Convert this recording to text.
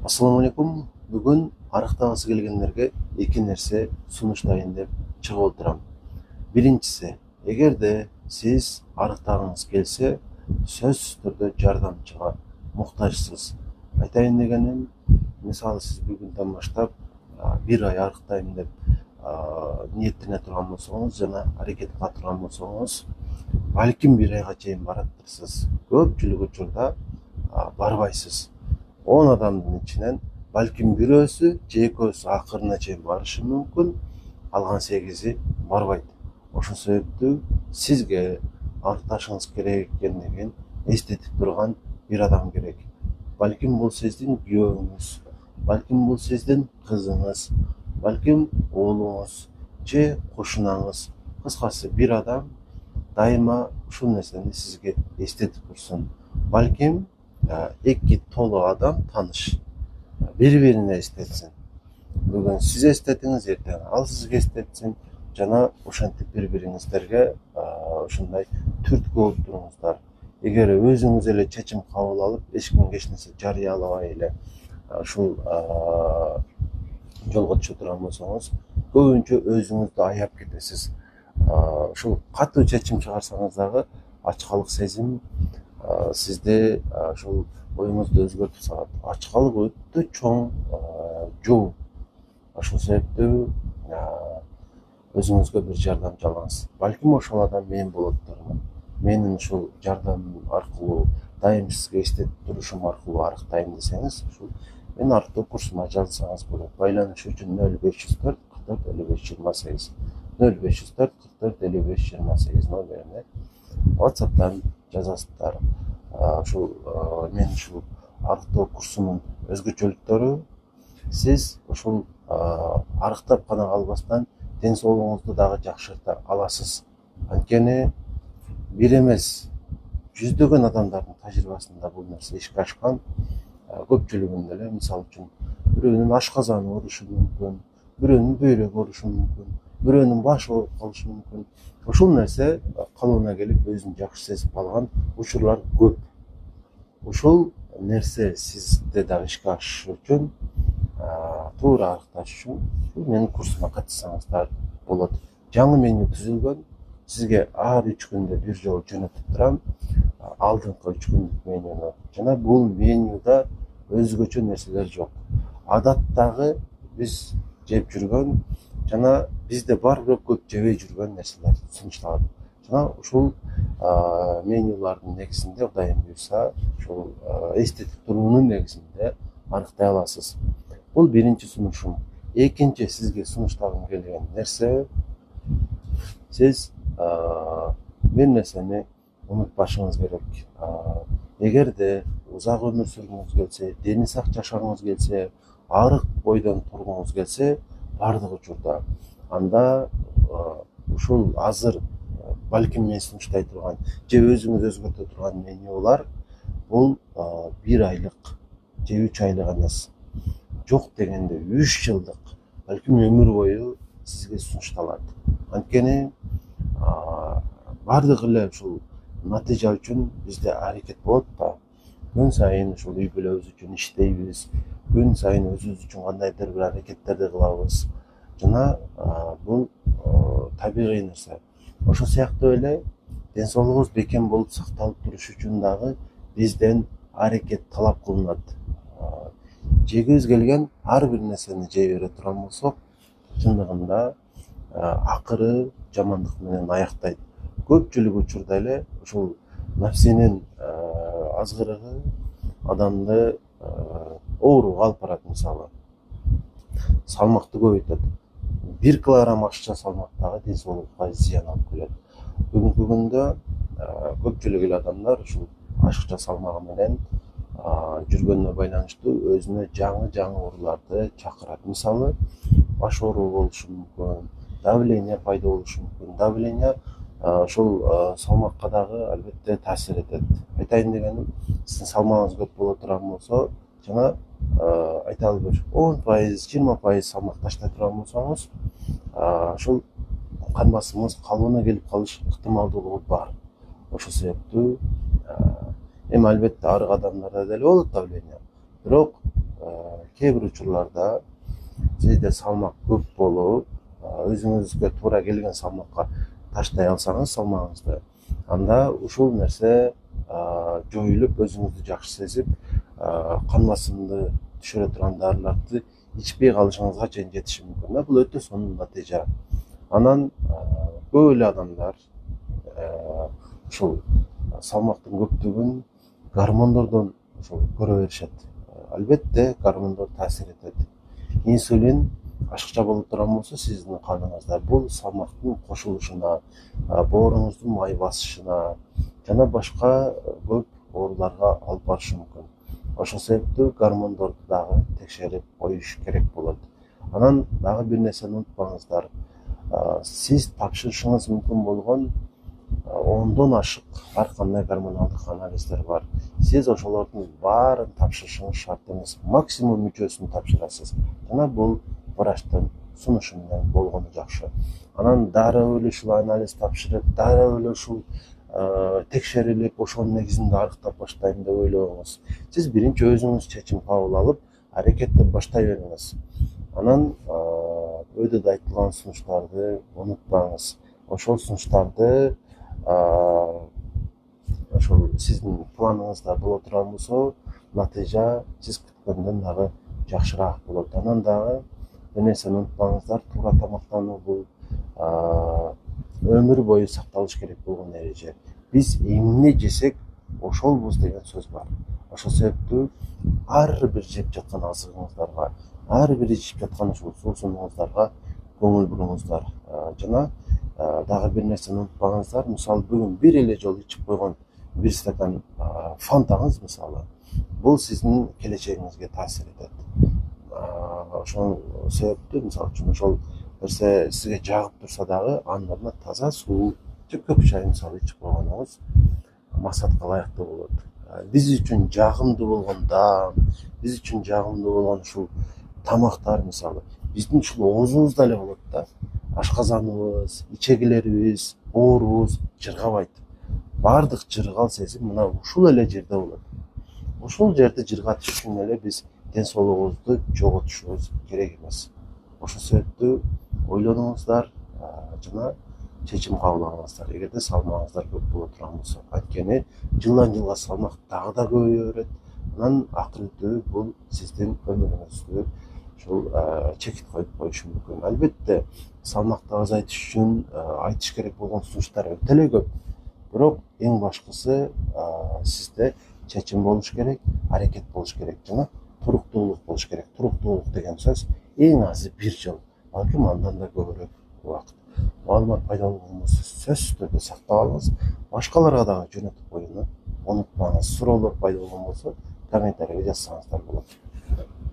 Ассаламу алейкум. Бүгін арықтағысы келгендерге екі нәрсе сунуштайын деп чыгып отурам. Биринчиси, эгерде сиз арықтағыңыз келсе, сөзсүз түрдө жардамчыга муктажсыз. Айтайын дегеним, мисалы сиз бүгүндөн баштап бир ай арықтайм деп ниеттене турган болсоңуз жана аракет кыла турган болсоңуз, балким бир айга чейин бараттырсыз. Көпчүлүк учурда барбайсыз. 10 адамдын ичинен балким бирөөсү же экөөсү акырына чейин барышы мүмкүн, калган 8-и барбайт. Ошол себептүү сизге арықташыңыз керек экендигин эстетип турган бир адам керек. Балким бул сиздин күйөөңүз, балким бул сиздин кызыңыз, балким уулуңуз же кошунаңыз. Кыскасы бир адам дайыма ушул нерсени сизге эстетип турсун. Балким эки толо адам таныш бири-бирине эстетсин. Бүгүн сиз эстетиңиз, эртең ал сизге эстетсин жана ошентип бири-бириңиздерге ушундай түрткү болуп туруңуздар. Эгер өзүңүз эле чечим кабыл алып, эч кимге эч нерсе жарыялабай эле ушул жолго түшө турган болсоңуз, көбүнчө өзүңүздү аяп кетесиз. Ушул катуу чечим чыгарсаңыз дагы ачкалык сезим сизде ушул оюңузду өзгөртүп салат. Ачкалык өтө чоң жол. Ошол себептүү өзүңүзгө бир жардам жалаңыз. Балким ошол адам мен болоттурмун. Менин ушул жардамым аркылуу, дайым сизге эстетип турушум аркылуу арыктайм десеңиз, ушул менин арктоо курсума жазсаңыз болот. Байланыш үчүн 0504 44 55 28 0504 44 55 28 номерине WhatsApp'тан жазасыздар. Ушул мен ушул арыктоо курсунун өзгөчөлүктөрү, сиз ушул арыктап гана калбастан ден соолугуңузду дагы жакшырта аласыз. Анткени бир эмес, жүздөгөн адамдардын тажрыйбасында бул нерсе ишке ашкан. Көпчүлүгүндө эле, мисалы үчүн, бирөөнүн ашказаны оорушу мүмкүн, бирөөнүн бөйрөгү оорушу мүмкүн, бирөөнүн башы ооруп калышы мүмкүн. Ушул нерсе калыбына келип өзүн жакшы сезип калган учурлар көп. Ушул нерсе сизде дагы ишке ашышы үчүн, туура арыкташ үчүн менин курсума катышсаңыздар болот. Жаңы меню түзүлгөн. Сизге ар 3 күндө бир жолу жөнөтүп турам. Алдыңкы 3 күндүк менюну. Жана бул менюда өзгөчө нерселер жок. Адаттагы биз жеп жүргөн жана бизде бар бирок көп жебей жүргөн нерселер сунушталат. Жана ушул менюлардын негизинде Кудайым буйрса, ушул эстетип туруунун негизинде арыктай аласыз. Бул биринчи сунушум. Экинчи сизге сунуштагым келген нерсе, сиз бир нерсени унутпашыңыз керек. Эгерде узак өмүр сүргүңүз келсе, дени сак жашагыңыз келсе, арык бойдон тургуңуз келсе, бардык учурда анда ушул азыр балким мен сунуштай турган же өзүңүз өзгөртө турган менюлар бул 1 айлык же 3 айлык эмес. Жок дегенде 3 жылдык, балким өмүр бою сизге сунушталат. Анткени бардык эле ушул натыйжа үчүн бизде аракет болот да. Күн сайын ушул үй бүлөбүз үчүн иштейбиз. Күн сайын өзүбүз үчүн кандайдыр бир аракеттерди кылабыз. Жана бул табигый нерсе. Ошол сыяктуу эле ден соолугубуз бекем болуп сакталып туруш үчүн дагы бизден аракет талап кылынат. Жегибиз келген ар бир нерсени жей бере турган болсок, чындыгында акыры жамандык менен аяктайт. Көпчүлүк учурда эле ушул нафсинин азгырыгы адамды ооруга алып барат. Мисалы, салмакты көбөйтөт. 1 килограмм ашча салмактагы ден соолукка зыян алып келет. Бүгүнкү күндө көпчүлүк эле адамдар ушул ашыкча салмагы менен жүргөнүнө байланыштуу өзүнө жаңы ооруларды чакырат. Мисалы, баш ооруу болушу мүмкүн, давление пайда болушу мүмкүн. Давление ушул салмакка дагы албетте таасир этет. Айтайын дегеним, сиздин салмагыңыз көп боло турган болсо, жана айталы бир 10%, 20% салмак таштай турган болсоңуз, ушул кан басымыңыз калыбына келип калыш ыктымалдуулугу бар. Ошол себептүү эми албетте арык адамдарда деле болот давление. Бирок кээ бир учурларда сизде салмак көп болуп, өзүңүзгө туура келген салмакка таштай алсаңыз салмагыңызды, анда ушул нерсе жоюлуп, өзүңүздү жакшы сезип, кан басымды түшүрө турган дарыларды ичпей калышыңызга чейин жетиши мүмкүн. Бул өтө сонун натыйжа. Анан көп эле адамдар ушул салмактын көптүгүн гормондордон ошол көрө беришет. Албетте гормондор таасир этет. Инсулин ашыкча болуп турган болсо сиздин каныңызда, бул салмактын кошулушуна, бооруңуздун май басышына жана башка көп ооруларга алып барышы мүмкүн. Ошол себептүү гормондорду дагы текшерип коюш керек болот. Анан дагы бир нерсени унутпаңыздар. Сиз тапшырышыңыз мүмкүн болгон 10дон ашык ар кандай гормоналдык анализдер бар. Сиз ошолордун баарын тапшырышыңыз шарт эмес. Максимум үчөөсүн тапшырасыз. Жана бул врачтын сунушу менен болгону жакшы. Анан дароо эле ушул анализ тапшырып, дароо эле ушул текшерилип, ошонун негизинде арыктап баштайм деп ойлобоңуз. Сиз биринчи өзүңүз чечим кабыл алып, аракетти баштай бериңиз. Анан өйдө айтылган сунуштарды унутпаңыз. Ошол сунуштарды ошол сиздин планыңызда боло турган болсо, натыйжа сиз күткөндөн дагы жакшыраак болот. Анан дагы бир нерсени унутпаңыздар, туура тамактануу бул өмүр бою сакталыш керек болгон эреже. Биз эмне жесек, ошолбуз деген сөз бар. Ошол себептүү ар бир жеп жаткан азыгыңыздарга, ар бир ичип жаткан ушул суусуңуздарга көңүл буруңуздар. Жана дагы бир нерсени унутпаңыздар. Мисалы, бүгүн бир эле жолу ичип койгон бир стакан фантаңыз, мисалы, бул сиздин келечегиңизге таасир этет. Ошол себептүү, мисалы үчүн, ошол нерсе сизге жагып турса дагы, анын ордуна таза суу же көк чай мисалы ичип койгонуңуз максатка ылайыктуу болот. Биз үчүн жагымдуу болгон даам, биз үчүн жагымдуу болгон ушул тамактар, мисалы, биздин ушул оозубузда эле болот да. Ашказаныбыз, ичегилерибиз, боорубуз жыргабайт. Баардык жыргал сезим мына ушул эле жерде болот. Ушул жерди жыргатыш үчүн эле биз ден соолугубузду жоготушубуз керек эмес. Ошол себептүү ойлонуңуздар жана чечим кабыл алыңыздар. Эгерде салмагыңыздар көп боло турган болсо, анткени жылдан жылга салмак дагы да көбөйө берет. Анан акырынтуу бул сиздин өмүрүңүздү ушул чекит коюп коюшу мүмкүн. Албетте, салмакты азайтыш үчүн айтыш керек болгон сунуштар өтө эле көп. Бирок эң башкысы сизде чечим болуш керек, аракет болуш керек жана туруктуулук болуш керек. Туруктуулук деген сөз эң азы бир жыл, балким андан да көбүрөөк убакыт. Маалымат пайдалуу болсо сөзсүз түрдө сактап алыңыз. Башкаларга дагы жөнөтүп коюуну унутпаңыз. Суроолор пайда болгон болсо комментарийге жазсаңыздар болот.